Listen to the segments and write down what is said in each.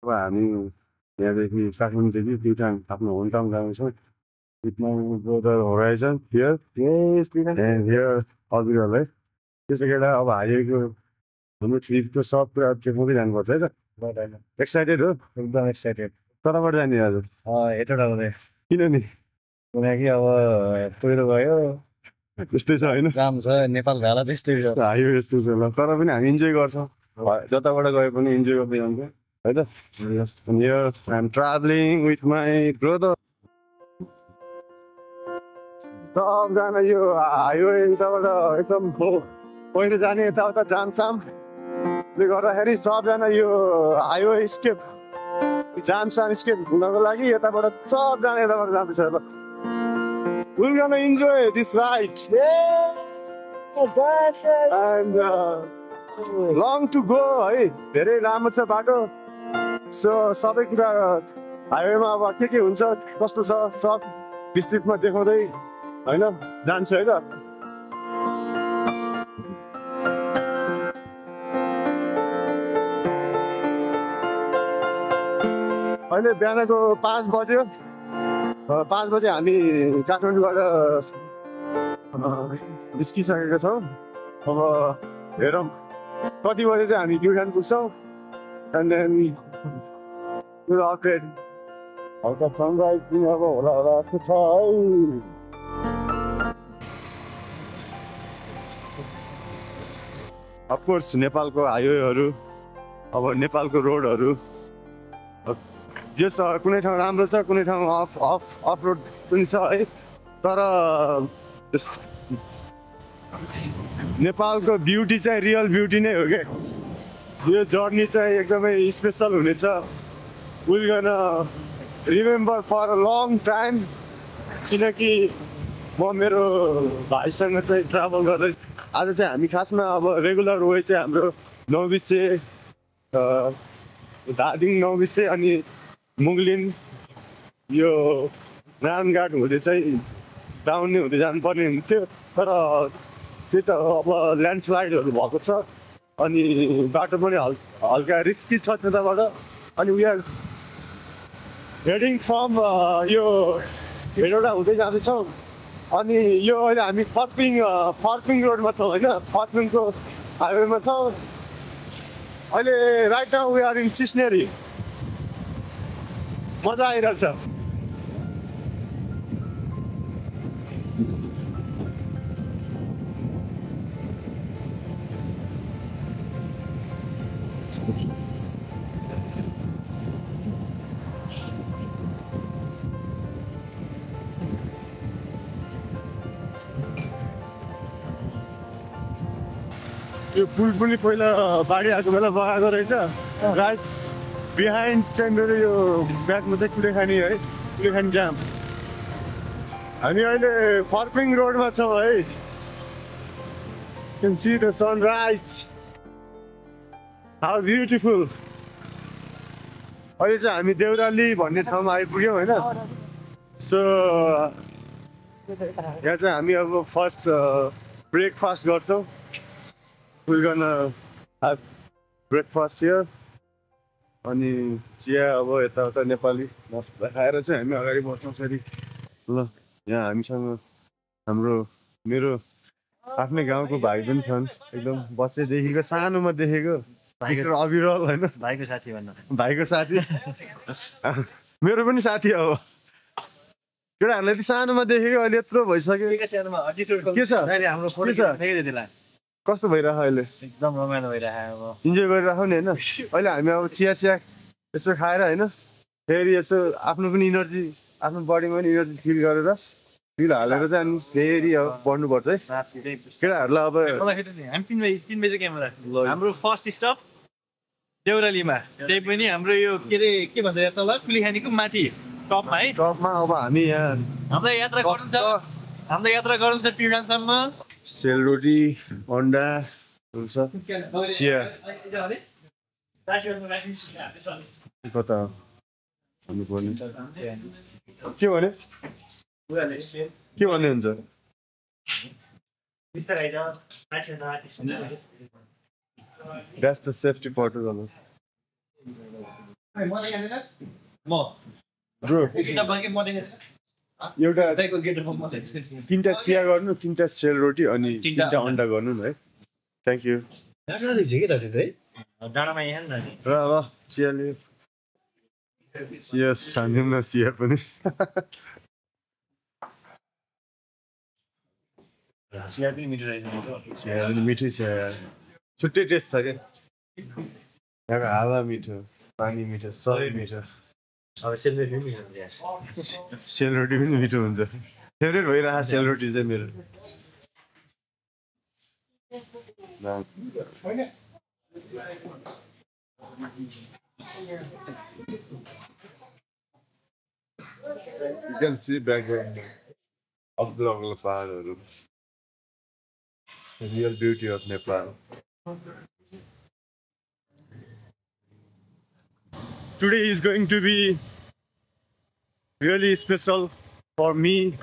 अब हामी यहाँदेखि काठमाडौँदेखि दुईटाङ आफ्नो होम टाउन जाँदैछौँ with my brother Horizon here and here Abiral है त्यसै केटा अब हाइवेको हाम्रो ट्रिपको सब कुरा देखाउँदै जानुपर्छ है त एक्साइटेड हो एकदम एक्साइटेड तलबाट जाने आज हेटौँडा हुँदै किन नि किनकि अब पहिरो गयो त्यस्तै छ होइन जाम छ नेपालको हालत यस्तै छ हाइवे यस्तो छ ल तर पनि हामी इन्जोय गर्छौँ जताबाट गए पनि इन्जोय गर्दै जान्छ है त here I am travelling with my brother सबजना यो हाइवे यताबाट एकदम पहिरो जाने यताउता जामसामले गर्दाखेरि सबजना यो हाइवे स्केप जामसाम स्केप हुनको लागि यताबाट सबजना यताबाट जाँदैछ ल We're gonna enjoy this ride. And long to go है धेरै लामो छ बाटो सो सबै कुरा हाइवेमा अब के हुन्छ कस्तो छ सब विस्तृतमा देखाउँदै होइन जान्छ है त अहिले बिहानको 5 बज्यो 5 बजे हामी काठमाडौँबाट निस्किसकेका छौँ अब हेरौँ कति बजे चाहिँ हामी प्युठान पुग्छौँ एन्ड देन अपडेट हल्का सनराइज पनि अब होला होला जस्तो छ है अफकोर्स नेपालको हाइवेहरू अब नेपालको रोडहरू जस कुनै ठाउँ राम्रो छ कुनै ठाउँ अफ रोड पनि छ है तर नेपालको ब्युटी चाहिँ रियल ब्युटी नै हो क्या यो जर्नी चाहिँ एकदमै स्पेसल हुनेछ विल गर्न remember for a long time किनकि म मेरो भाइसँग चाहिँ ट्राभल गर्दै आज चाहिँ हामी खासमा अब रेगुलर वे चाहिँ हाम्रो नौबिसे धादिङ नौबिसे अनि मुगलिन यो नारायणघाट हुँदै चाहिँ डाउन हुँदै जानुपर्ने हुन्थ्यो तर त्यही त अब ल्यान्डस्लाइडहरू भएको छ अनि बाटो पनि हल्का रिस्की छ त्यताबाट अनि वी आर हेडिङ फ्रम यो हेटौँडा हुँदै जाँदैछौँ अनि यो अहिले हामी फर्पिङ रोडमा छौँ होइन फर्पिङको हाइवेमा छौँ अहिले right now we are in scenery मजा आइरहेछ यो पुल पनि पहिला बाढी आएको बेला बगाएको रहेछ राइट बिहाइन्ड चाहिँ मेरो यो ब्याकमा चाहिँ कुलेखानी है कुलेखानी जाम हामी अहिले फर्पिङ रोडमा छौँ है can see the sunrise how beautiful अहिले चाहिँ हामी देउराली भन्ने ठाउँमा आइपुग्यौँ होइन सो यहाँ चाहिँ हामी अब फर्स्ट ब्रेकफास्ट गर्छौँ we're gonna have breakfast here अनि चिया अब यताउता नेपाली नास्ता खाएर चाहिँ हामी अगाडि बढ्छौँ फेरि ल यहाँ हामीसँग हाम्रो मेरो आफ्नै गाउँको भाइ पनि छन् एकदम बच्चैदेखिको सानोमा देखेको अविरल होइन भाइको साथी भन्नु भाइको साथी मेरो पनि साथी अब केटाहरूलाई यति सानोमा देखेको अहिले यत्रो भइसक्यो के छ हाम्रो फोटो त्यतिलाई कस्तो भइरहेको अहिले एकदम रमाइलो भइरहेको अब इन्जोय गरिरहेको नि होइन अहिले हामी अब चिया यसो खाएर होइन फेरि यसो आफ्नो पनि इनर्जी आफ्नो बडीमा पनि इनर्जी फिल गरेर फिल हालेर चाहिँ अनि फेरि अब बढ्नुपर्छ है केटाहरूलाई अब हामी 3 बजे क्यामेरा हाम्रो फर्स्ट स्टप देउरालीमा त्यही पनि हाम्रो यो के अरे के भन्छ तल कुलेखानीको माथि टपमा है टपमा अब हामी यहाँ हाम्रो यात्रा गर्नु छ पिडानसम्म सेलरोटी अन्डा हुन्छ चिया कता भन्नुपर्ने के भने के भन्ने हुन्छ That's the safety photo. Bro एउटा तिनवटा चिया गर्नु, तिनवटा सेलरोटी अनि तिनवटा अन्डा गर्नु न है। Thank you. डाँडामा यहाँ नि र ल चिया लियो। चिया छानिदिउँ न चिया पनि। चिया पनि मिठो रहेछ। चिया पनि मिठै छ यार, छुट्टै टेस्ट छ क्या। यहाँको हावा मिठो, पानी मिठो, सबै मिठो। अब सेलरोटी पनि मिठो हुन्छ। सेलरोटी पनि मिठो हुन्छ। फेभरेट भइरहेको सेलरोटी चाहिँ मेरो। You can see background अग्लो पहाडहरू, the real beauty of Nepal. Today is going to be really special for me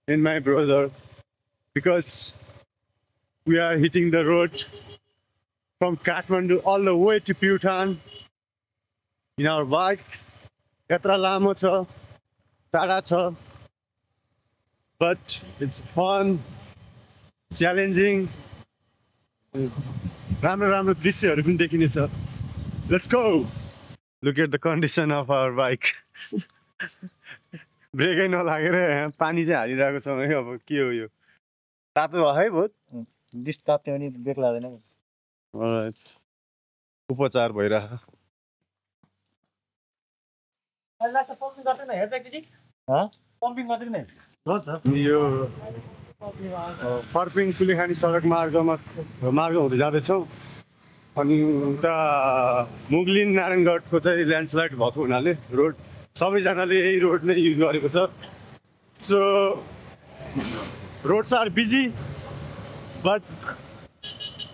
and my brother because we are hitting the road from Kathmandu all the way to Bhutan in our bike. Yatra lamo cha, tara cha, but it's fun, challenging. राम्रो दृश्यहरू पनि देखिनेछ. Let's go. Look at the condition of our bike. ब्रेकै नलागेर यहाँ पानी चाहिँ हालिरहेको छ है. अब के हो यो? तातो भयो है बहुत? डिस तात्यो भने ब्रेक लाग्दैन। Alright. उपचार भइरहेको. अहिले त पम्पिङ गर्दैन हेर्दा कि पम्पिङ गर्दैन नि हो त यो फर्पिङ कुलेखानी सडक मार्ग हुँदै जाँदैछौँ अनि उता मुगलिन नारायणगढको चाहिँ ल्यान्डस्लाइड भएको हुनाले रोड सबैजनाले यही रोड नै युज गरेको छ. So roads are busy but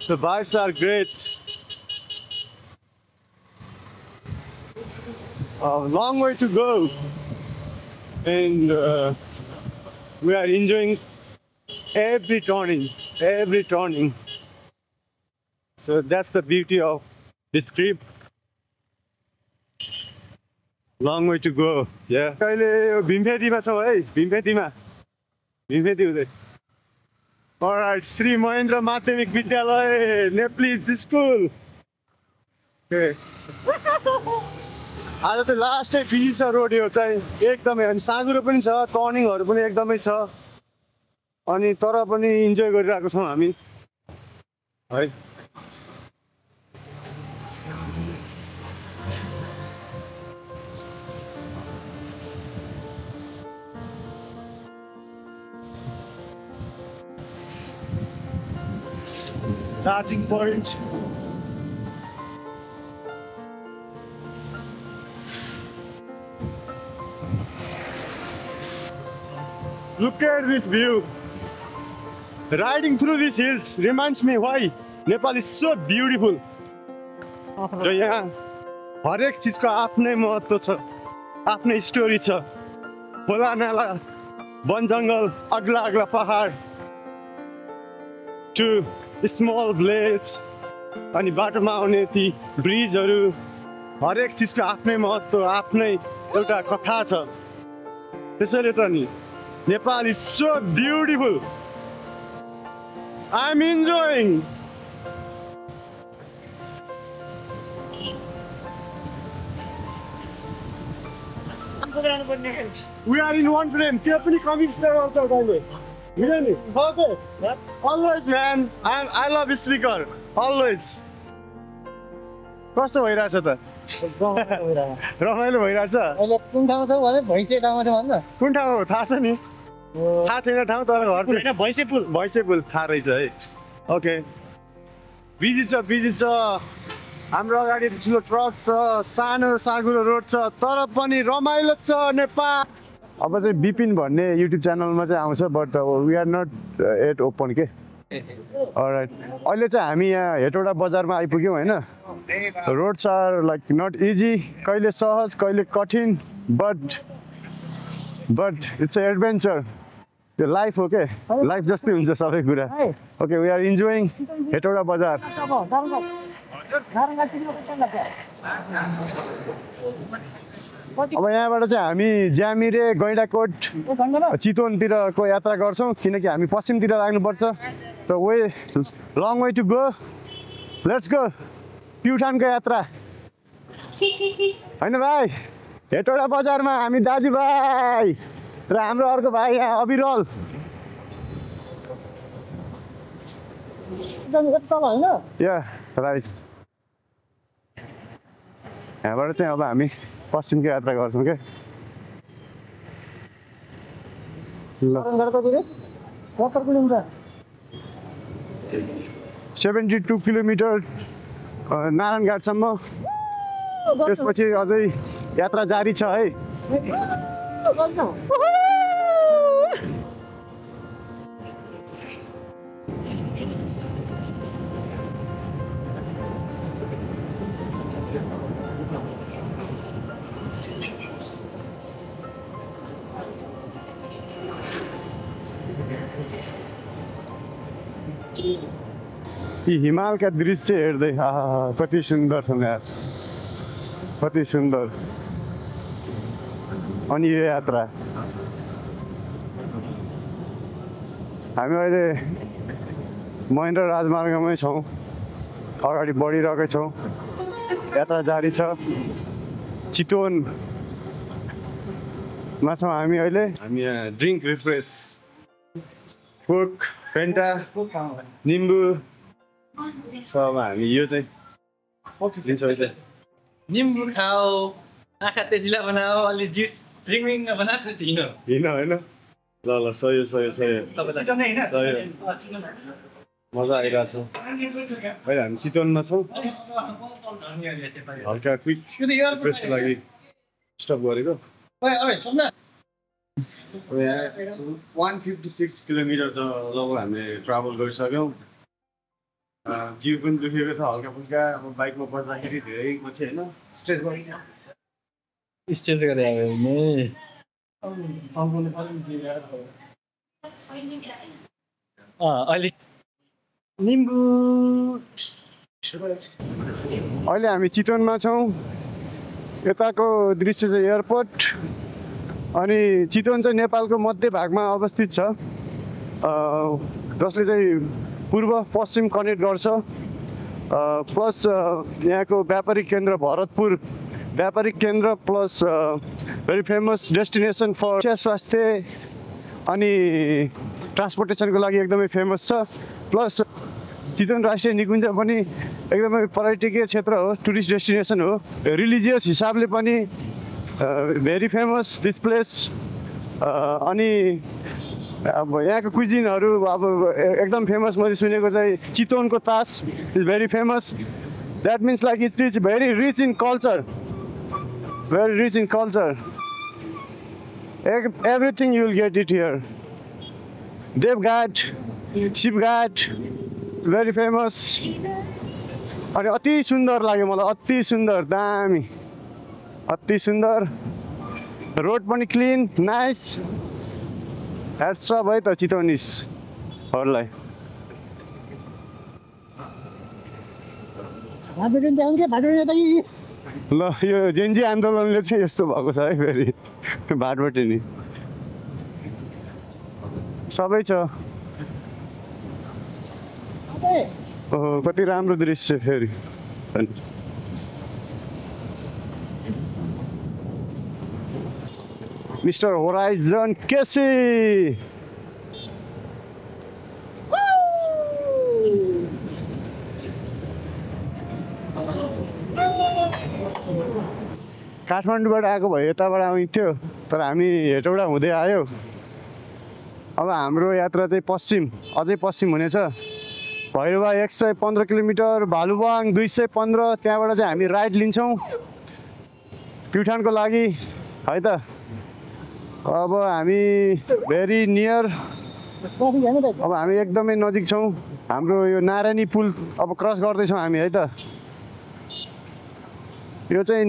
the vibes are great. Long way to go and we are enjoying every turning. So that's the beauty of this trip. Long way to go. Yeah. अहिले भीमफेदीमा छौँ है. भीमफेदी हुँदै. Alright, Shri Mahendra माध्यमिक विद्यालय Nepalese school. Okay. आज त लास्टै busy छ road यो चाहिँ एकदमै. अनि साँघुरो पनि छ, टर्निङहरू पनि एकदमै छ अनि तर पनि इन्जोय गरिरहेको छौँ हामी है. Charging point. Look at this view. Riding through these hills reminds me why Nepal is so beautiful. र यहाँ हरेक चिजको आफ्नै महत्त्व छ, आफ्नै स्टोरी छ. खोला नाला, वन जङ्गल, अग्ला पहाड टु स्मल भिलेज अनि बाटोमा आउने ती ब्रिजहरू, हरेक चिजको आफ्नै महत्त्व, आफ्नै एउटा कथा छ. त्यसैले त नि Nepal is so beautiful. I'm enjoying. We are in one train. Keep coming to Really? Okay. Always, man. I love this speaker. Always. कस्तो भइरहेछ त? रमाइलो भइरहेछ. अहिले कुन ठाउँमा छौ भने भैँसे ठाउँमा छ भन्छ. कुन ठाउँ हो थाहा छ नि? थाहा छैन ठाउँ तर घर हैन भैँसे पुल थाहा रहेछ है. ओके. बिजी छ. हाम्रो अगाडि ठुलो ट्रक छ, सानो साँघुरो रोड छ तर पनि रमाइलो छ नेपाल. अब चाहिँ बिपिन भन्ने युट्युब च्यानलमा चाहिँ आउँछ but we are not at open के. अलराइट. अहिले चाहिँ हामी यहाँ हेटौडा बजारमा आइपुग्यौँ होइन. Roads are like not easy, कहिले सहज कहिले कठिन बट इट्स एडभेन्चर. त्यो लाइफ हो के, लाइफ जस्तै हुन्छ सबै कुरा. Okay, we are enjoying Hetauda बजार. अब यहाँबाट चाहिँ हामी ज्यामिरे गैँडाकोट चितवनतिरको यात्रा गर्छौँ किनकि हामी पश्चिमतिर लाग्नुपर्छ र way long way to go let's go प्युठानको यात्रा होइन भाइ हेटौडा बजारमा हामी दाजुभाइ र हाम्रो अर्को भाइ यहाँ अविरल या राइट यहाँबाट चाहिँ अब हामी पश्चिमको यात्रा गर्छौँ क्या ल 72 किलोमिटर नारायणघाटसम्म त्यसपछि अझै यात्रा जारी छ है यी हिमालका दृश्य हेर्दै कति सुन्दर छ यार कति सुन्दर अनि यो यात्रा हामी अहिले महेन्द्र राजमार्गमै छौँ अगाडि बढिरहेकै छौँ यात्रा जारी छ चितवनमा छौँ हामी अहिले हामी यहाँ ड्रिङ्क रिफ्रेस कोक फेन्टा निम्बु सब हामी यो चाहिँ लिन्छौँ यतै निम्बु खाओ आँखा तेजिला बनाओ अलि जुस ड्रिङ्क बना हिँड होइन ल सही मजा आइरहेछ अहिले हामी चितवनमा छौँ हल्का क्विक रिफ्रेसको लागि स्टप गरेको 156 किलोमिटर त लगभग हामीले ट्राभल गरिसक्यौँ जिउ पनि दुखेको छ हल्का फुल्का अब बाइकमा बस्दाखेरि धेरै पछि होइन स्ट्रेच गर्नु स्टेज गरे अहिले निम्बु अहिले हामी चितवनमा छौँ यताको दृश्य चाहिँ एयरपोर्ट अनि चितवन चाहिँ नेपालको मध्य भागमा अवस्थित छ जसले चाहिँ पूर्व पश्चिम कनेक्ट गर्छ प्लस यहाँको व्यापारिक केन्द्र भरतपुर व्यापारिक केन्द्र plus very famous destination for स्वास्थ्य अनि ट्रान्सपोर्टेसनको लागि एकदमै फेमस छ प्लस चितवन राष्ट्रिय निकुञ्ज पनि एकदमै पर्यटकीय क्षेत्र हो टुरिस्ट डेस्टिनेसन हो रिलिजियस हिसाबले पनि भेरी फेमस दिस प्लेस अनि अब यहाँको क्विजिनहरू अब एकदम फेमस मैले सुनेको चाहिँ चितवनको taas is very famous that means like it is very rich in culture everything you will get it here देवघाट शिवघाट भेरी फेमस अनि अति सुन्दर लाग्यो मलाई अति सुन्दर दामी अति सुन्दर रोड पनि क्लिन नाइस ह्याट्स अफ है त चितवनिसहरूलाई ल यो जेन्जी आन्दोलनले चाहिँ यस्तो भएको छ है फेरि भाटबटे नि सबै छ ओहो कति राम्रो दृश्य फेरि मिस्टर होराइजन केसी काठमाडौँबाट आएको भए यताबाट आउँथ्यो तर हामी हेटौडा हुँदै आयो अब हाम्रो यात्रा चाहिँ पश्चिम अझै पश्चिम हुनेछ भैरवा 115 किलोमिटर भालुवाङ 215 त्यहाँबाट चाहिँ हामी राइट लिन्छौँ प्युठानको लागि है त अब हामी भेरी नियर अब हामी एकदमै नजिक छौँ हाम्रो यो नारायणी पुल अब क्रस गर्दैछौँ हामी है त यो चाहिँ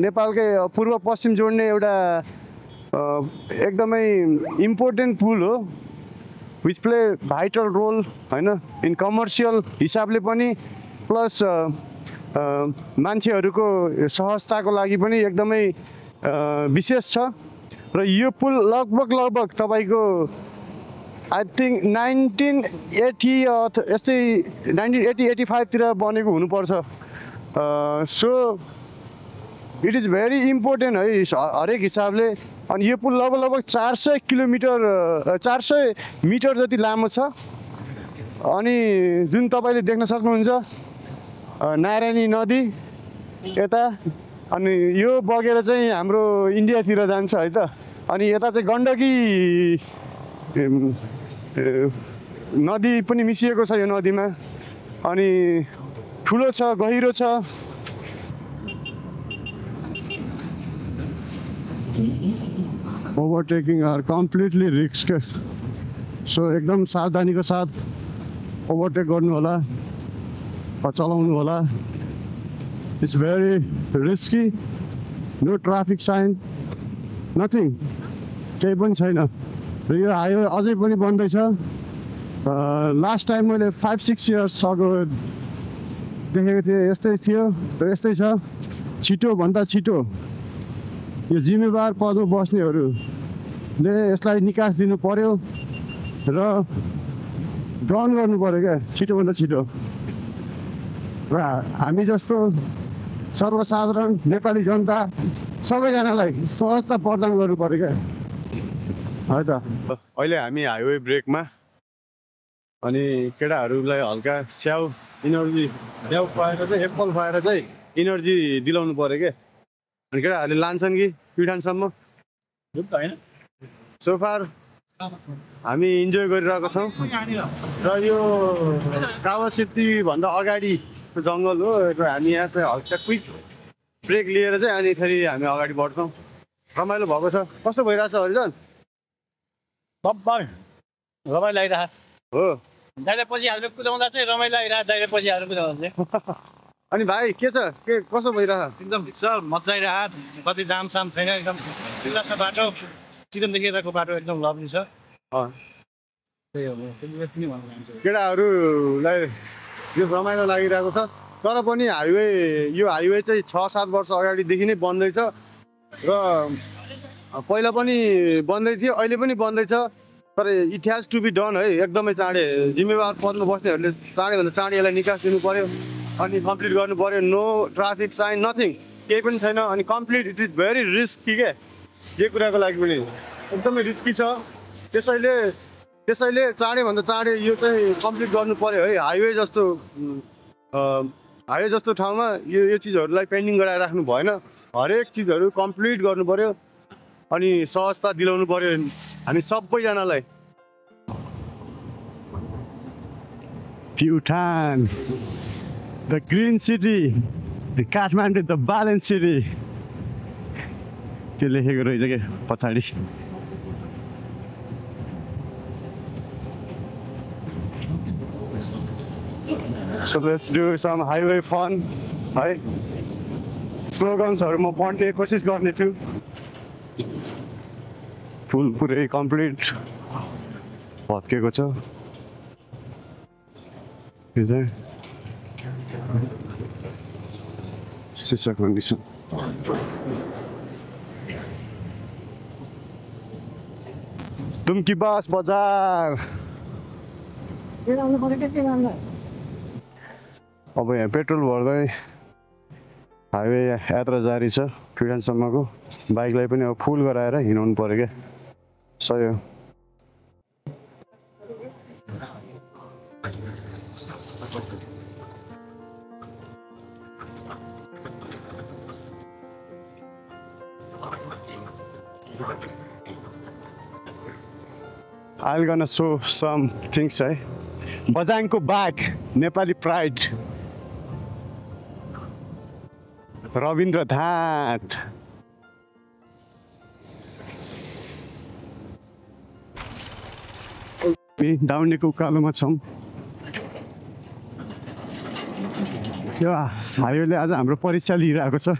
नेपालकै पूर्व पश्चिम जोड्ने एउटा एकदमै इम्पोर्टेन्ट पुल हो विच प्ले भाइटल रोल होइन इन कमर्सियल हिसाबले पनि प्लस मान्छेहरूको सहजताको लागि पनि एकदमै विशेष छ र यो पुल लगभग तपाईँको आई थिङ्क 1980 यस्तै 1980-85तिर बनेको हुनुपर्छ। So it is very important है हरेक हिसाबले। अनि यो पुल लगभग 400 किलोमिटर 400 मिटर जति लामो छ। अनि जुन तपाईँले देख्न सक्नुहुन्छ नारायणी नदी यता, अनि यो बगेर चाहिँ हाम्रो इन्डियातिर जान्छ है त। अनि यता चाहिँ गण्डकी नदी पनि मिसिएको छ यो नदीमा। अनि ठुलो छ, गहिरो छ। Overtaking are completely risk, so एकदम सावधानीको साथ ओभरटेक गर्नु होला, चलाउनु होला। It's very risky. No traffic sign, nothing, केही पनि छैन। र यो हाइवे अझै पनि बन्दैछ। लास्ट टाइम मैले 5-6 इयर्स अगो देखेको थिएँ, यस्तै थियो र यस्तै छ। छिटोभन्दा छिटो यो जिम्मेवार पदमा बस्नेहरूले यसलाई निकास दिनु पर्यो र डन गर्नु पर्यो क्या, छिटोभन्दा छिटो। र हामी जस्तो सर्वसाधारण नेपाली जनता सबैजनालाई सहजता प्रदान गर्नु पर्यो क्या है त। अहिले हामी हाइवे ब्रेकमा, अनि केटाहरूलाई हल्का स्याउ इनर्जी स्याउ खुवाएर चाहिँ एप्पल खुवाएर चाहिँ इनर्जी दिलाउनु पर्यो क्या। अनि केटाहरूले लान्छन् कि प्युठानसम्म सोफार हामी इन्जोय गरिरहेको छौँ। र यो कावासिटीभन्दा अगाडिको जङ्गल हो र हामी यहाँ चाहिँ हल्का क्विक ब्रेक लिएर चाहिँ अनि फेरि हामी अगाडि बढ्छौँ। रमाइलो भएको छ। कस्तो भइरहेछ हरिजन? रमाइलो लागिरहेको हो। दाइले पछि हालेर कुदाउँदा चाहिँ रमाइलो लागिरहेको, दाइले पछि हालेर कुदाउँदा चाहिँ। अनि भाइ के छ, के कसो भइरहेछ? एकदम ठिक छ, मजा आइरहेको। कति जामसाम छैन, एकदम खुल्ला छ बाटो। चितमदेखि यताको बाटो एकदम लभली छ। त्यही हो, केटाहरूलाई यो रमाइलो लागिरहेको छ। तर पनि हाइवे, यो हाइवे चाहिँ 6-7 वर्ष अगाडिदेखि नै बन्दैछ र पहिला पनि बन्दै थियो, अहिले पनि बन्दैछ। तर it has to be done है, एकदमै चाँडै। जिम्मेवार पदमा बस्नेहरूले चाँडैभन्दा चाँडै यसलाई निकास दिनु पर्यो अनि कम्प्लिट गर्नु पर्यो। नो ट्राफिक साइन, नथिङ, केही पनि छैन। अनि complete it is very risky क्या, जे कुराको लागि पनि एकदमै रिस्की छ। त्यसैले चाँडैभन्दा चाँडै यो चाहिँ कम्प्लिट गर्नु पर्यो है। हाइवे जस्तो ठाउँमा यो चिजहरूलाई पेन्डिङ गराएर राख्नु भएन। हरेक चिजहरू कम्प्लिट गर्नु पर्यो अनि सहजता दिलाउनु पर्यो हामी सबैजनालाई। Pyuthan, the green city, Kathmandu the balance city, त्यो लेखेको रहेछ क्या पछाडि। So let's do some highway fun है। स्लोगन्सहरू म पढ्ने कोसिस गर्नेछु। पुल पुरै कम्प्लिट भत्केको छ। शिक्षा कन्डिसन दुम्की बस बजार। अब यहाँ पेट्रोल भर्दै हाइवे यात्रा जारी छ प्युठानसम्मको। बाइकलाई पनि अब फुल गराएर हिँडाउनु पर्यो क्या, सही हो। I'll gonna show some things है। बजाङको बाघ, नेपाली प्राइड, रविन्द्र धाट, दाउनेको उकालोमा छौँ। यो हाइवेले आज हाम्रो परीक्षा लिइरहेको छ।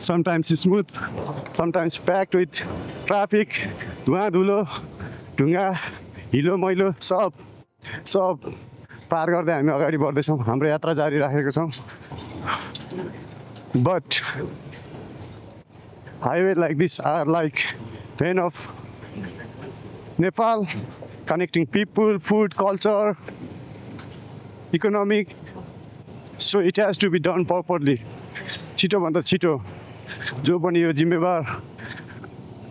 Sometimes smooth, sometimes packed with traffic, धुवा धुलो, ढुङ्गा, हिलो मैलो सब पार गर्दै हामी अगाडि बढ्दैछौँ। हाम्रो यात्रा जारी राखेको छौँ। But highways like this are like vein of Nepal, connecting people, food, culture, economic. So it has to be done properly. छिटोभन्दा छिटो जो पनि यो जिम्मेवार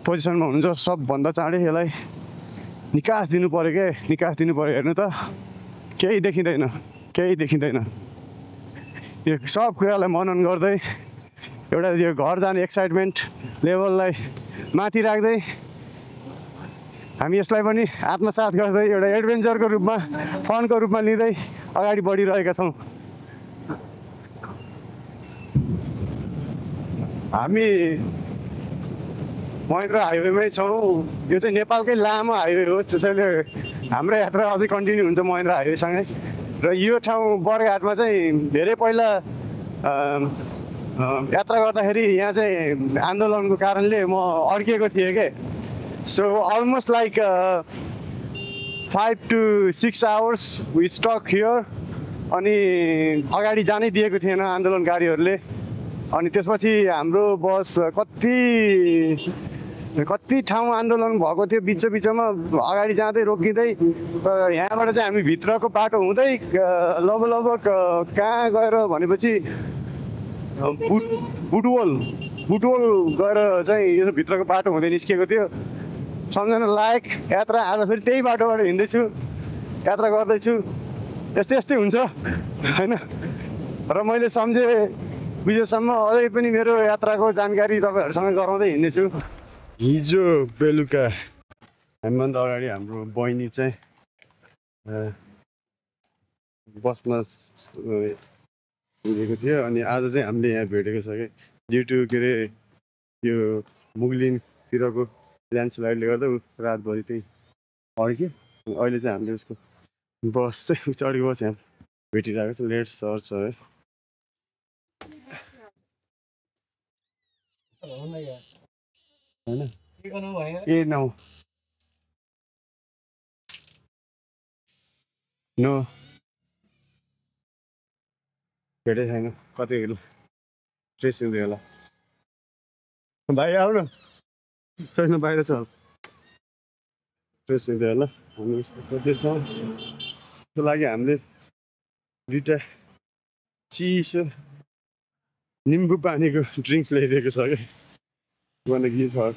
पोजिसनमा हुनुहुन्छ सबभन्दा चाँडै यसलाई निकास दिनु पर्यो के निकास दिनु पर्यो। हेर्नु त केही देखिँदैन। यो सब कुरालाई मनन गर्दै एउटा यो घर जाने एक्साइटमेन्ट लेभललाई माथि राख्दै हामी यसलाई पनि आत्मसात गर्दै एउटा एडभेन्चरको रूपमा फनको रूपमा लिँदै अगाडि बढिरहेका छौँ। हामी महेन्द्र हाइवेमै छौँ। यो चाहिँ नेपालकै लामो हाइवे हो, त्यसैले हाम्रो यात्रा अझै कन्टिन्यू हुन्छ महेन्द्र हाइवेसँगै। र यो ठाउँ बरघाटमा चाहिँ धेरै पहिला यात्रा गर्दाखेरि यहाँ चाहिँ आन्दोलनको कारणले म अड्किएको थिएँ के। So almost like 5 to 6 hours we stuck here. अनि अगाडि जानै दिएको थिएन आन्दोलनकारीहरूले। अनि त्यसपछि हाम्रो बस कति ठाउँ आन्दोलन भएको थियो, बिचमा अगाडि जाँदै रोकिँदै। तर यहाँबाट चाहिँ हामी भित्रको बाटो हुँदै लगभग कहाँ गएर भनेपछि बुटवल गएर चाहिँ यो भित्रको बाटो हुँदै निस्किएको थियो। सम्झन लायक यात्रा। आज फेरि त्यही बाटोबाट हिँड्दैछु, यात्रा गर्दैछु। यस्तै हुन्छ होइन। र मैले बुझेसम्म अझै पनि मेरो यात्राको जानकारी तपाईँहरूसँग गराउँदै हिँड्नेछु। हिजो बेलुका हामीभन्दा अगाडि हाम्रो बहिनी चाहिँ बसमा पुगेको थियो। अनि आज चाहिँ हामीले यहाँ भेटेको छ कि ड्यु टु के अरे यो मुगलिनतिरको ल्यान्डस्लाइडले गर्दा रातभरि त्यही अड्क्यो। अहिले चाहिँ हामीले उसको बस चाहिँ चढेको बस यहाँ भेटिरहेको छ। लेट सर्च है होइन ए नो भेटै छैन। कतै ट्रेस हुँदै होला। भाइ आऊ न, छैन बाहिर छ। ट्रेस हुँदै होला। हामी छौँ त्यसको लागि हामीले दुइटा चिसो निम्बु पानीको ड्रिङ्क्स ल्याइदिएको छ कि वान गिफ्ट हर।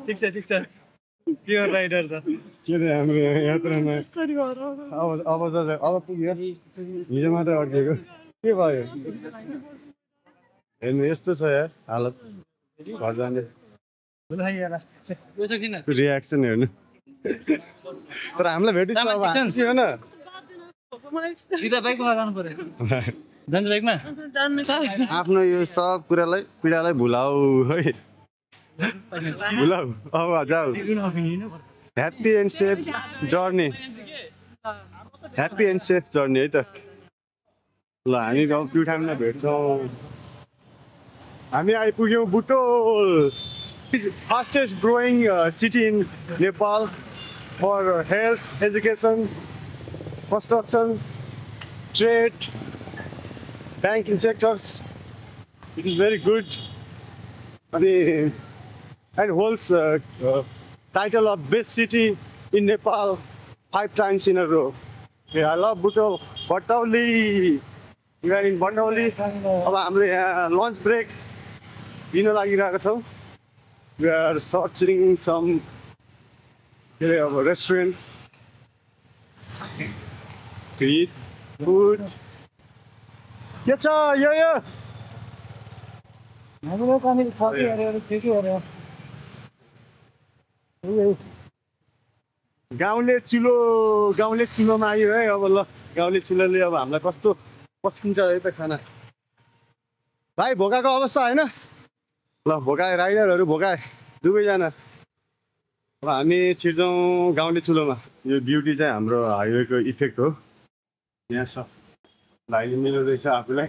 ठिक छ प्योर राइडर त के अरे हाम्रो यात्रामा अब पुग्यो। हिजो मात्रै अड्किएको के भयो हेर्नु। यस्तो छ यार हालत घर जाने रियाक्सन हेर्नु। तर हामीलाई भेटिन्छ होइन। आफ्नो यो सब कुरालाई पीडालाई भुलाऊ है, भुलाऊ। अब जाऊ। ह्याप्पी एन्ड सेफ जर्नी है त। ल हामी अब प्युठानमा भेट्छौँ। हामी आइपुग्यौँ Butwal, fastest growing city in Nepal for health, education, construction, trade, banking sectors. It is very good. And holds title of best city in Nepal 5 times in a row. Okay, I love Butol. Batauli. We are in Batauli. अब हाम्रो यहाँ lunch break दिन लागिरहेको छौँ। We are searching some restaurant to eat food. के छ यो गाउँले चिलोमा आयो है। अब ल गाउँले चिलोले अब हामीलाई कस्तो पस्किन्छ है त खाना। भाइ भोकाको अवस्था होइन। ल भोकाए, राइडरहरू भोकाए दुवैजना। अब हामी छिर्छौँ गाउँले चुलोमा। यो ब्युटी चाहिँ हाम्रो हाइवेको इफेक्ट हो। यहाँ छ भाइले मिलाउँदैछ, आफूलाई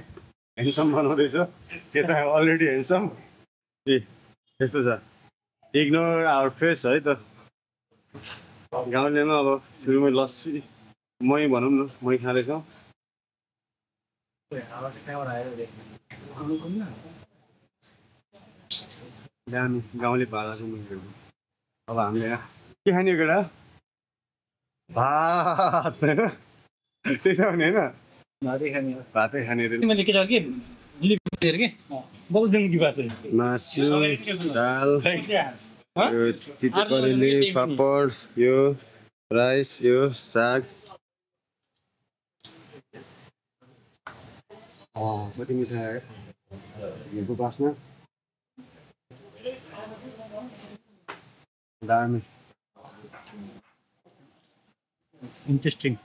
ह्यान्डसम बनाउँदैछ। त्यता अलरेडी ह्यान्डसम। ए यस्तो छ, इग्नोर आवर फेस है त। गाउँलेमा अब सुरुमै लस्सी मही भनौँ न, मही खाँदैछौँ। दामी गाउँले भाडाको मुखहरू अब हामीले यहाँ के खाने केटा भात होइन त्यही त भने होइन भातै खाने रे मैले के के दिलीप के बलदेङ दिवास मासु दाल यो तिते करेली पापड यो राइस यो साग कति मिठाई आयो हिउँको बास्ना दामी इन्ट्रेस्टिङ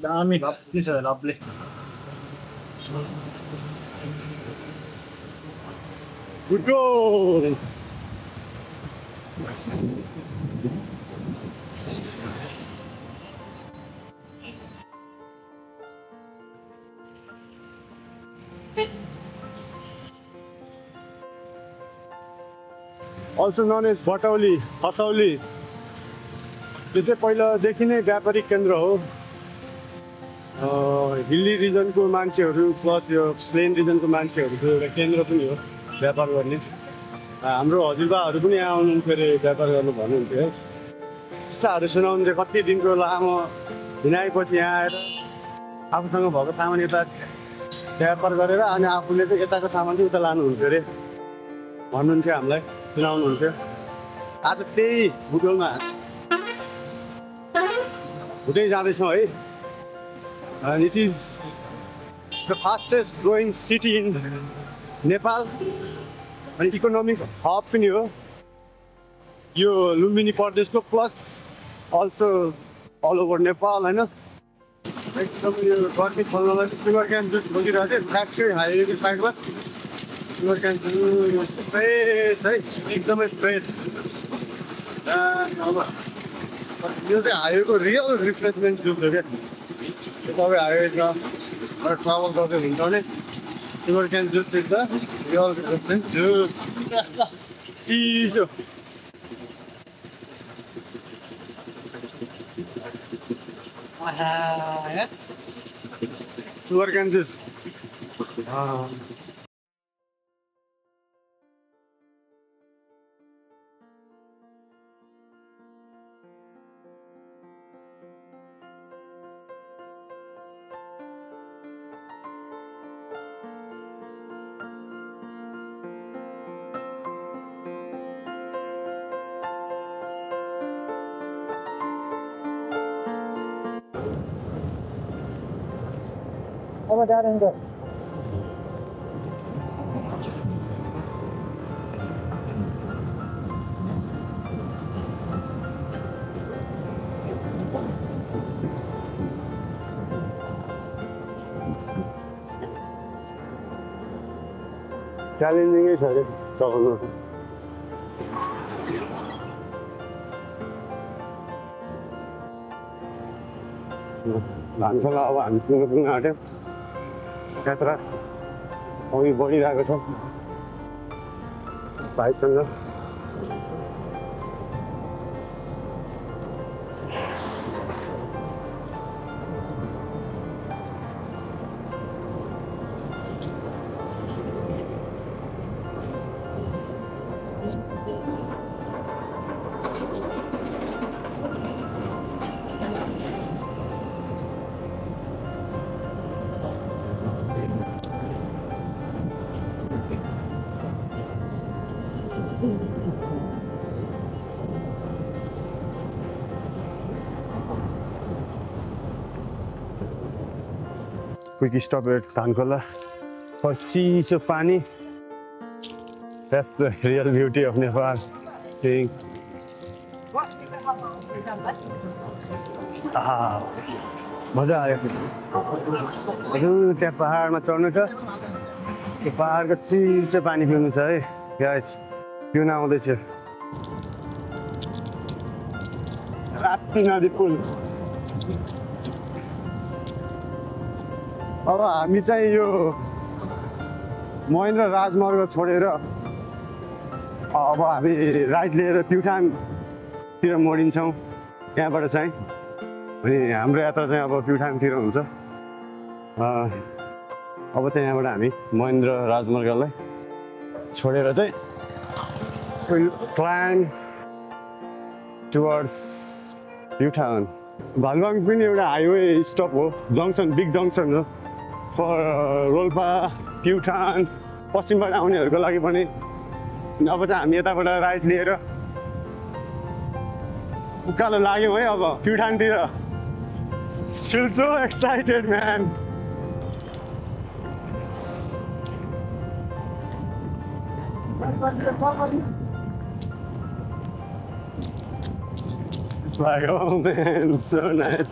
दामी लभली छ lovely Good goal! Also known as Batauli, Hasauli. यो चाहिँ पहिलादेखि नै व्यापारिक केन्द्र हो हिल्ली रिजनको मान्छेहरू प्लस यो प्लेन रिजनको मान्छेहरूको एउटा केन्द्र पनि हो व्यापार गर्ने हाम्रो हजुरबाहरू पनि यहाँ आउनुहुन्थ्यो अरे व्यापार गर्नु भन्नुहुन्थ्यो है किस्साहरू सुनाउनुहुन्थ्यो कति दिनको लामो हिँडाइपछि यहाँ आएर आफूसँग भएको सामान यता व्यापार गरेर अनि आफूले चाहिँ यताको सामान चाहिँ उता लानुहुन्थ्यो अरे भन्नुहुन्थ्यो हामीलाई सुनाउनुहुन्थ्यो आज त्यही बुटोलमा हुँदै जाँदैछौँ है and it is the fastest growing city in Nepal and economic hub पनि हो यो लुम्बिनी प्रदेशको plus also all over Nepal होइन एकदम यो गर्मी खोल्नलाई सुगर क्यान जुस बोकिरहेको थियो फ्याक्ट्री हाइवेको साइडमा सुगर क्यान जुस फ्रेस है एकदमै फ्रेस अब यो चाहिँ हाइवेको रियल रिफ्रेसमेन्ट जुस हो क्या तपाईँ हाइवेमा ट्राभल गर्दै हुन्छ भने सुगर क्यान जुस देख्दा रियल रिफ्रेसमेन्ट जुस चिसो सुगर क्यान जुस अब जाँदैन च्यालेन्जिङै छ अरे चलाउनु धान खोला अब हामी पुग्न आँट्यौँ यात्रा अघि बढिरहेको छ भाइसँग Quick stop at Thankola for चिसो पानी. That's the real beauty of Nepal. मजा आयो हजुर त्यहाँ पहाडमा चढ्नु छ त्यो पहाडको चिसो पानी पिउनु छ है गाइस पिउन आउँदैछ राप्ती नदी पुल अब हामी चाहिँ यो महेन्द्र राजमार्ग छोडेर अब हामी राइट लिएर प्युठानतिर मोडिन्छौँ यहाँबाट चाहिँ अनि हाम्रो यात्रा चाहिँ अब प्युठानतिर हुन्छ अब चाहिँ यहाँबाट हामी महेन्द्र राजमार्गलाई छोडेर चाहिँ क्लाइम टुवर्ड्स प्युठान भालुवाङ पनि एउटा हाइवे स्टप हो जङ्सन बिग जङ्सन हो फर रोल्पा प्युठान पश्चिमबाट आउनेहरूको लागि पनि अब चाहिँ हामी यताबाट राइट लिएर उकालो लाग्यौँ है अब प्युठानतिर Feel so excited, man. It's like, oh man, so nice.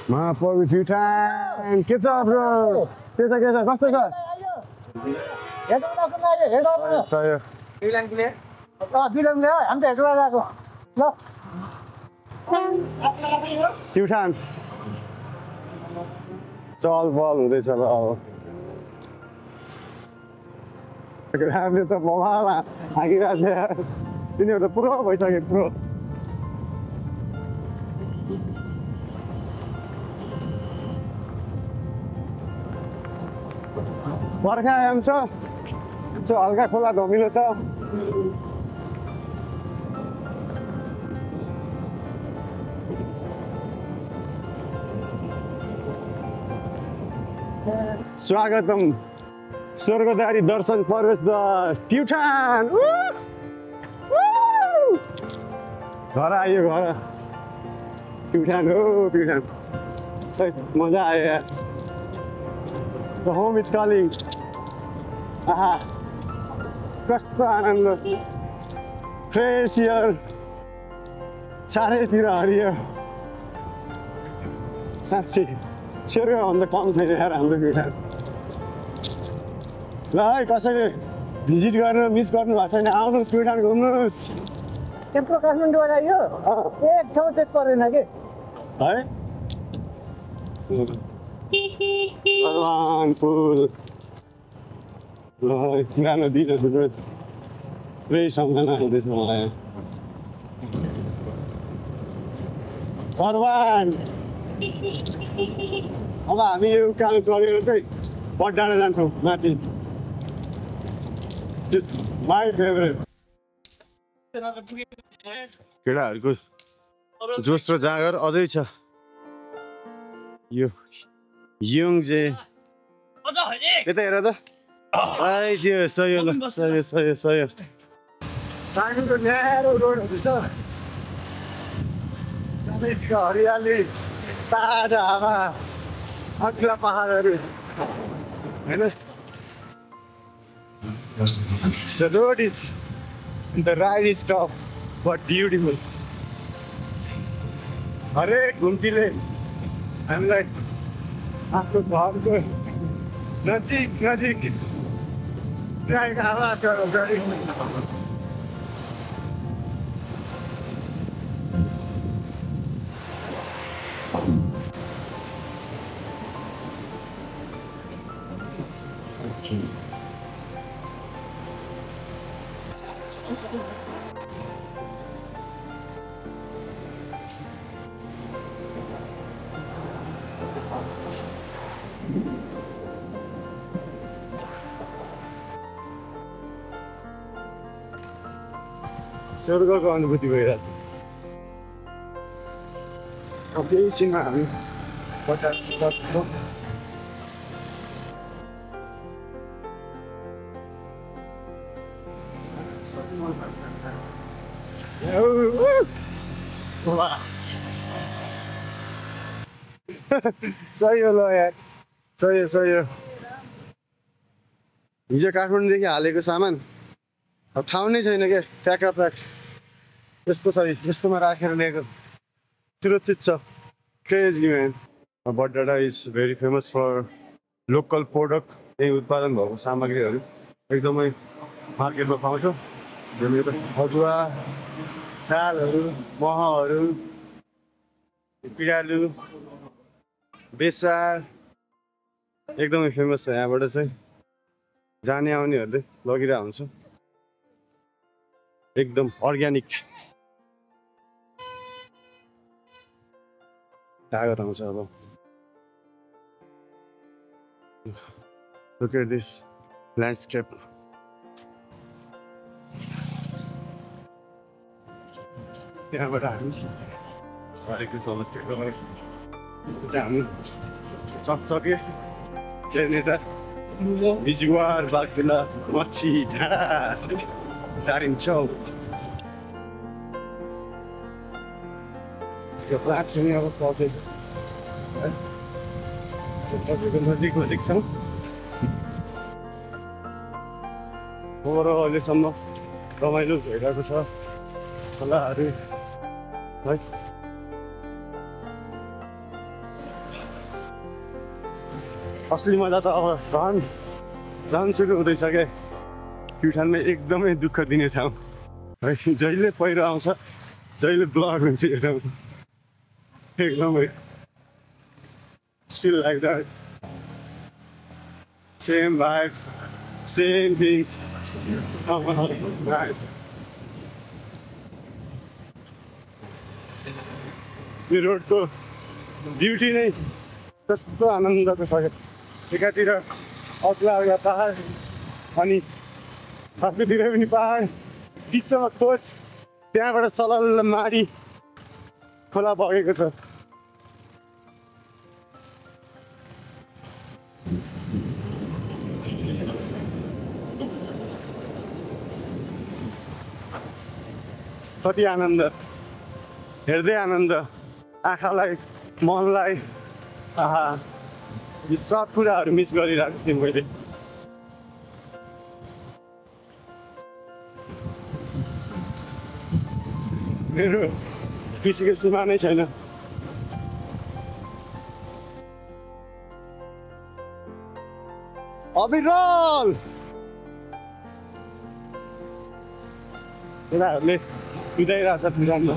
Mahapovi Bhutan. के छ ब्रो के छ कस्तो छ सही दुई लाइन हामी त हेर्नु गएको ल प्युठान चल बल हुँदैछ ल अब हामीले त बबामा हाकिरहेको थियो तिनीहरू त पुरो भइसक्यो पुरो बर्खा आउँछ हल्का खोला धमिलो छ स्वागतम स्वर्गद्वारी दर्शन प्रवेश द प्युठान घर आयो घर प्युठान हो प्युठान सही मजा आयो यार द होम इज कलिङ आहा कस्तो आनन्द फ्रेस एयर चारैतिर हरियो साँच्चै स्वर्गभन्दा कम छैन यार हाम्रो प्युठान ल है कसैले भिजिट गर्न मिस गर्नु भएको छैन आउनुहोस् प्युठान घुम्नुहोस् टेम्पो काठमाडौँबाट आइयो एक ठाउँ चेक परेन कि है पुल ल पुरानो दिनहरू पुरै सम्झना हुँदैछ मलाई परवान अब हामी यो उकालो चढेर चाहिँ पड्डाँडा जान्छौँ माथि माई फेभरेट केटाहरूको जोस र जाँगर अझै छ यो यङ जे यता हेर त सही ल सही सानोको न्यारो रोडहरू छ हरियाली ताजा हावा अग्ला पहाडहरू होइन The road is, the ride is tough but beautiful. हरेक घुम्तीले हामीलाई आफ्नो घरको नजिक रहेको आवाज गराउँछ स्वर्गको अनुभूति भइरहेको छ केही छिनमा हामी सही हो ल यार सही हो हिजो काठमाडौँदेखि हालेको सामान अब ठाउँ नै छैन क्या प्याक यस्तो छ यस्तोमा राखेर ल्याएको सुरक्षित छ crazy man Badadanda is very famous for local product यही उत्पादन भएको सामग्रीहरू एकदमै मार्केटमा पाउँछ अदुवा दालहरू महहरू पिँडालु बेसार एकदमै फेमस छ यहाँबाट चाहिँ जाने आउनेहरूले लगिरहेको हुन्छ एकदम अर्ग्यानिक तागत आउँछ अब Look at this landscape. त्यहाँबाट हामी झरेको तल हामी चकचके जेनेटर बिजुवार बागदुला मच्छी डाँडा दारिम चौक यो फ्ल्याट पनि अब पकेको नजिक छ ओभरअल अहिलेसम्म रमाइलो भइरहेको छ खोलाहरू है असली मजा त अब झन् सुरु हुँदैछ क्या प्युठानमा एकदमै दुःख दिने ठाउँ है जहिले पहिरो आउँछ जहिले ब्लक हुन्छ यो ठाउँ एकदमै still like that same vibes same things nice यो रोडको ब्युटी नै कस्तो आनन्दको छ एकातिर अग्ला पहाड अनि अर्कोतिर पनि पहाड बिचमा कोच त्यहाँबाट सलल्ल माडी खोला बगेको छ कति आनन्द हेर्दै आनन्द आँखालाई मनलाई आहा यी सब कुराहरू मिस गरिरहेको थिएँ मैले मेरो कृषिको सीमा नै छैन अविरल केटाहरूले कुदाइरहेछ फिरानमा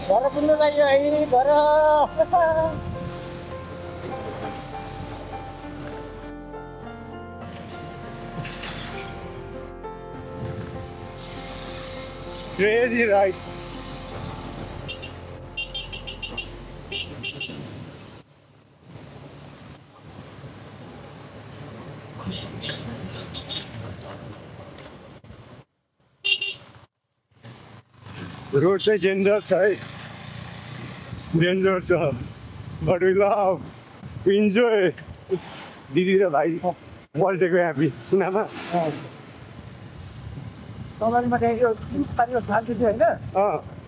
भर पुग्नु लाग्यो है भर Crazy ride. रोड चाहिँ डेन्जर छ है डेन्जर छ but we love we enjoy दिदी र भाइ पल्टेको ह्याप्पी कुनामा तपाईँले मात्रै यो पानीको थाल्छु थियो होइन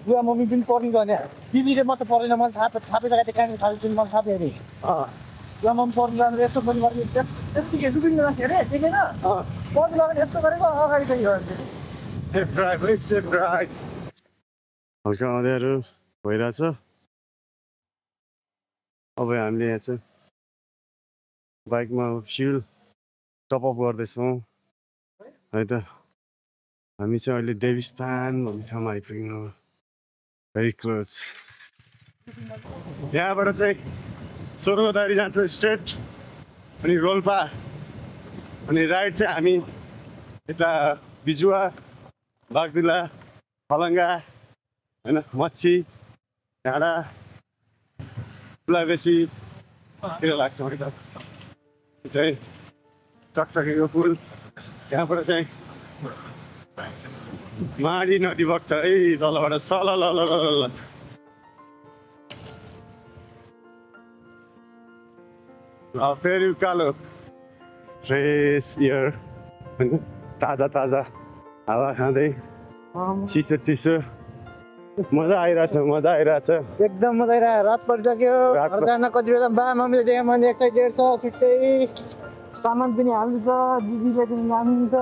बुवा मम्मी पनि पर्ने गर्ने दिदीले मात्र परेन मैले थापै लगाएको कहाँनिर थाल्छु थियो मैले थाहा अरे बुवा मम्मी पर्नु जानु यस्तो पनि गर्ने त्यत्तिकै डुबिनु राख्यो अरे देखेन पर्नु लगाएर यस्तो गरेको अगाडि गयो सेफ ड्राइभ है सेफ ड्राइभ हल्का अँध्यारो भइरहेछ अब हामीले यहाँ चाहिँ बाइकमा फ्युल टपअप गर्दैछौँ है त हामी चाहिँ अहिले देवीस्थान भन्ने ठाउँमा आइपुग्यौँ भेरी क्लोज यहाँबाट चाहिँ स्वर्गदारी जान्छ स्ट्रेट अनि रोल्पा अनि राइट चाहिँ हामी यता बिजुवा बागदुला फलङ्गा होइन मच्छी डाँडा फुलाबेसीतिर लाग्छौँ है त चाहिँ चकचकेको पुल त्यहाँबाट चाहिँ माडी नदी बग्छ है तलबाट सलल फेरि उकालो फ्रेस एयर होइन ताजा ताजा हावा खाँदै चिसो चिसो मजा आइरहेछ एकदम मजा आइरहेको रात परिसक्यो घर जान कति बेला बा मम्मीले दिए मैले एक्लै डेढ छ छिट्टै सामान पनि हाल्नु छ दिदीले पनि लानुहुन्छ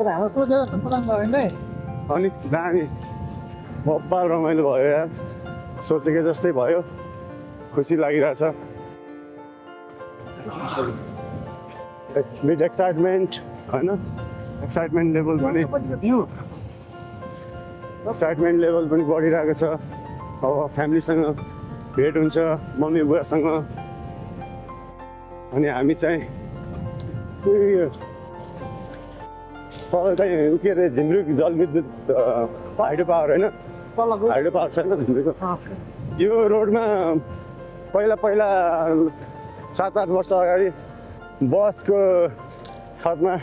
हाम्रो सोचेर प्लान भयो भने अलिक दामी बब्बाल रमाइलो भयो यार सोचेको जस्तै भयो खुसी लागिरहेछ बिट एक्साइटमेन्ट होइन एक्साइटमेन्ट लेभल पनि बढिरहेको छ। अब फ्यामिलीसँग भेट हुन्छ, मम्मी बुवासँग। अनि हामी चाहिँ के अरे झिम्रुक जलविद्युत हाइड्रो पावर होइन, हाइड्रो पावर छैन झिम्रुकको। यो रोडमा पहिला 7-8 वर्ष अगाडि बसको छतमा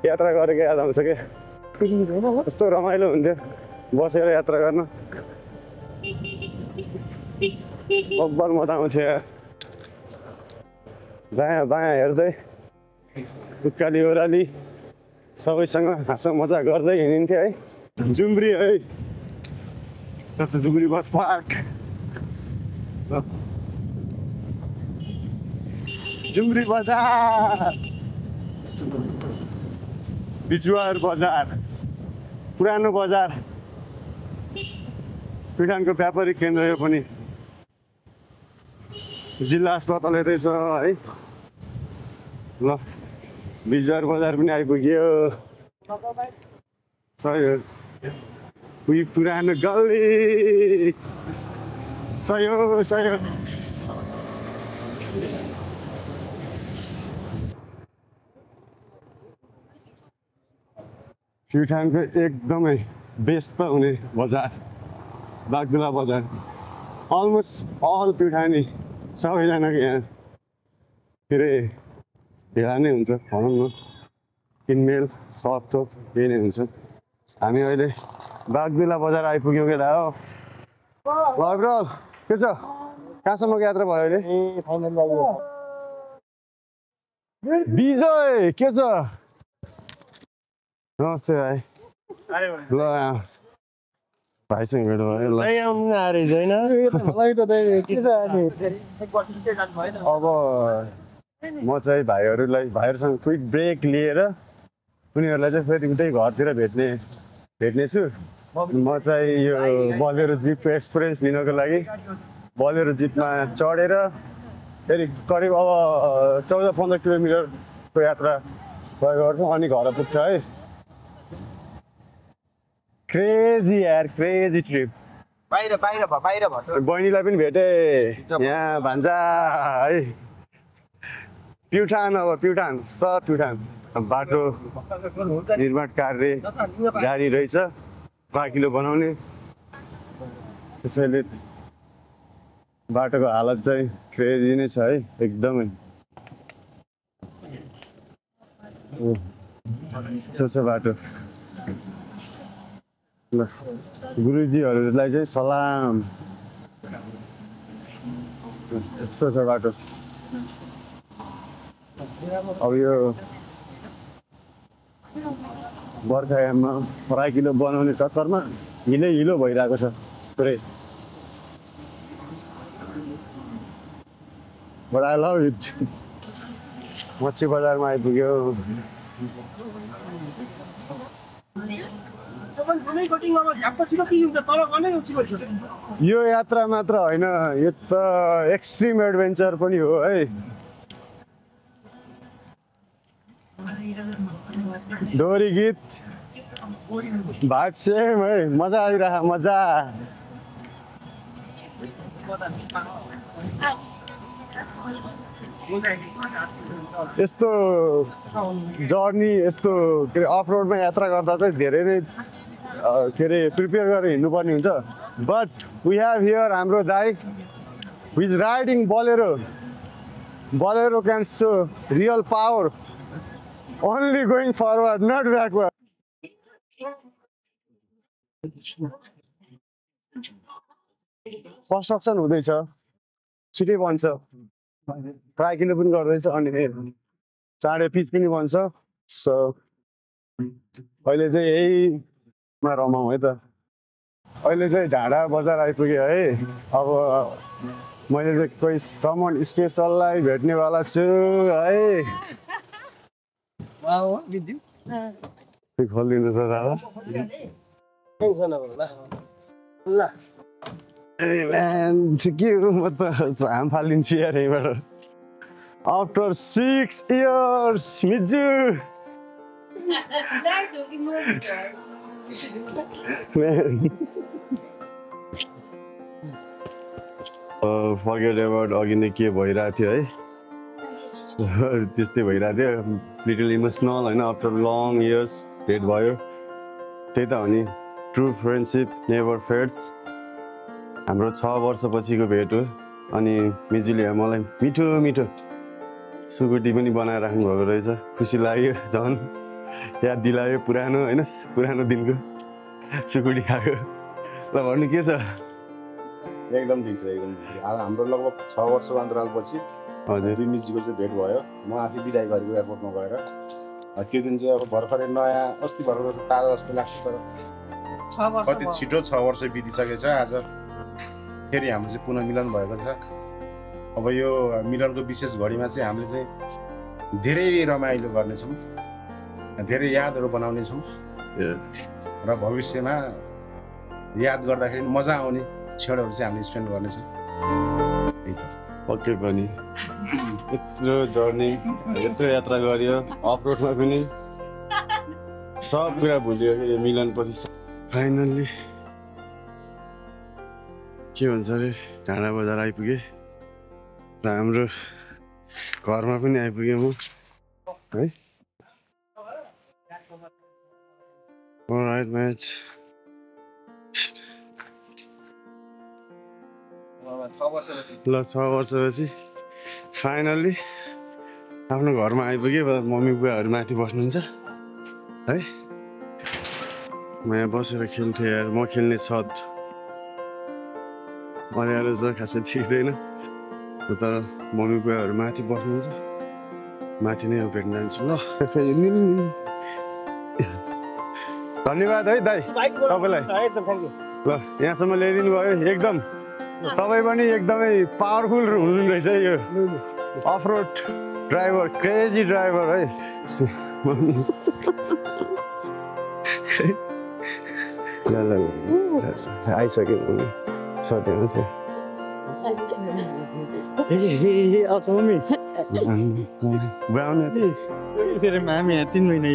यात्रा गरेको याद आउँछ क्या। कस्तो रमाइलो हुन्थ्यो बसेर यात्रा गर्न, बब्बर मजा आउँथ्यो। दायाँ बायाँ हेर्दै उकाली ओह्राली सबैसँग हाँसो मजा गर्दै हिँडिन्थ्यो है। जुम्री है, जुम्री बस पार्क, जुम्री बजार, बिजुवार बजार, पुरानो बजार, प्युठानको व्यापारिक केन्द्र यो पनि। जिल्ला अस्पताल यतै छ है। ल बिजुवार बजार पनि आइपुग्यो। सही हो, उही पुरानो गल्ली। सही हो। प्युठानको एकदमै बेस्ट हुने बजार बागदुला बजार। अलमोस्ट अल प्युठानी सबैजनाको यहाँ के अरे भेला नै हुन्छ भनौँ न, किनमेल सपथोप यही नै हुन्छ। हामी अहिले बागदुला बजार आइपुग्यौँ केटा हो। ब्रो के छ, कहाँसम्मको यात्रा भयो अहिले? विजय के छ? नमस्ते भाइ। ल भाइसँग भेट भयो। अब म चाहिँ भाइहरूसँग क्विक ब्रेक लिएर उनीहरूलाई चाहिँ फेरि उतै घरतिर भेट्ने छु। म चाहिँ यो बोलेरो जिप एक्सपिरियन्स लिनको लागि बोलेरो जिपमा चढेर फेरि करिब अब 14-15 किलोमिटरको यात्रा तय गर्छौँ अनि घर पुग्छ है। क्रेजी यार, क्रेजी ट्रिप। बाहिर भन्छ। बहिनीलाई पनि भेटे यहाँ भान्जा है। प्युठान, अब प्युठान बाटो निर्माण कार्य जारी रहेछ, फ्राकिलो बनाउने। त्यसैले बाटोको हालत चाहिँ क्रेजी नै छ है एकदमै। यस्तो छ बाटो। ल गुरुजीहरूलाई चाहिँ सलाम। यस्तो छ बाटो। अब यो बर्खायाममा फ्राकिलो बनाउने चक्करमा हिलो भइरहेको छ पुरै। But I love it. मच्छी बजारमा आइपुग्यो। यो यात्रा मात्र होइन, यो त एक्सट्रिम एडभेन्चर पनि हो है। डोरी गीत भाइब सेम है, मजा आइरह मजा। यस्तो जर्नी, यस्तो के अरे अफ रोडमा यात्रा गर्दा चाहिँ धेरै नै के अरे प्रिपेयर गरेर हिँड्नुपर्ने हुन्छ। बट वी हेभ हियर हाम्रो दाइ who is riding Bolero. Bolero can so real power, only going forward, not backward. Construction हुँदैछ, छिटै बन्छ। फ्राकिलो पनि गर्दैछ अनि चाँडै पिच पनि बन्छ। सो अहिले चाहिँ यहीमा रमाउँ है त। अहिले चाहिँ ढाँडा बजार आइपुग्यो है। अब मैले चाहिँ कोही समन स्पेसललाई भेट्नेवाला छु है। खोलिदिनु त दादा। के हो, म त हाम फालिदिन्छु यार यहीँबाट। आफ्टर 6 years मिजु फर्गेट एबाउट अघि नै के भइरहेको थियो है त्यस्तै भइरहेको थियो लिटल इमोसनल होइन आफ्टर लङ इयर्स भेट भयो त्यही त हो नि ट्रु फ्रेन्डसिप नेभर फेड्स हाम्रो 6 वर्षपछिको भेट हो अनि मिजुले मलाई मिठो मिठो सुकुटी पनि बनाएर राख्नुभएको रहेछ खुसी लाग्यो झन् याद दिलायो पुरानो होइन पुरानो दिनको सुकुटी खायो ल भन्नु के छ एकदम ठिक छ एकदम आज हाम्रो लगभग 6 वर्षको अन्तरालपछि हजुर मिजुको चाहिँ भेट भयो म आफै बिदाई गरेको एयरपोर्टमा गएर त्यो दिन चाहिँ अब भर्खरै नयाँ अस्ति भर्खर ताजा जस्तो लाग्छ तर कति छिटो 6 वर्ष बितिसकेछ आज फेरि हाम्रो चाहिँ पुनः मिलन भएको छ अब यो मिलनको विशेष घडीमा चाहिँ हामीले चाहिँ धेरै रमाइलो गर्नेछौँ धेरै यादहरू बनाउनेछौँ र भविष्यमा याद गर्दाखेरि मजा आउने क्षणहरू चाहिँ हामीले स्पेन्ड गर्नेछौँ पक्कै पनि यत्रो जर्नी यत्रो यात्रा गरियो अफरोडमा पनि सब कुरा भुल्यो यो मिलनपछि फाइनल्ली के भन्छ अरे ढाँडा बजार आइपुगेँ र हाम्रो घरमा पनि आइपुगेँ म है अलराइट म्याच ल 6 वर्षपछि फाइनल्ली आफ्नो घरमा आइपुगेँ मम्मी बुवाहरू माथि बस्नुहुन्छ है म यहाँ बसेर खेल्थेँ यार म खेल्ने छत अँध्यारो छ खासै देख्दैन तर मम्मी बुवाहरू माथि बस्नुहुन्छ माथि नै भेट्न जान्छु ल धन्यवाद है दाइ तपाईँलाई ल यहाँसम्म ल्याइदिनु भयो एकदम तपाईँ पनि एकदमै पावरफुल हुनु रहेछ यो अफरोड ड्राइभर क्रेजी ड्राइभर है ल ल आइसक्यो सधैँ चाहिँ आउँछ मम्मी फेरि मामी 3 महिना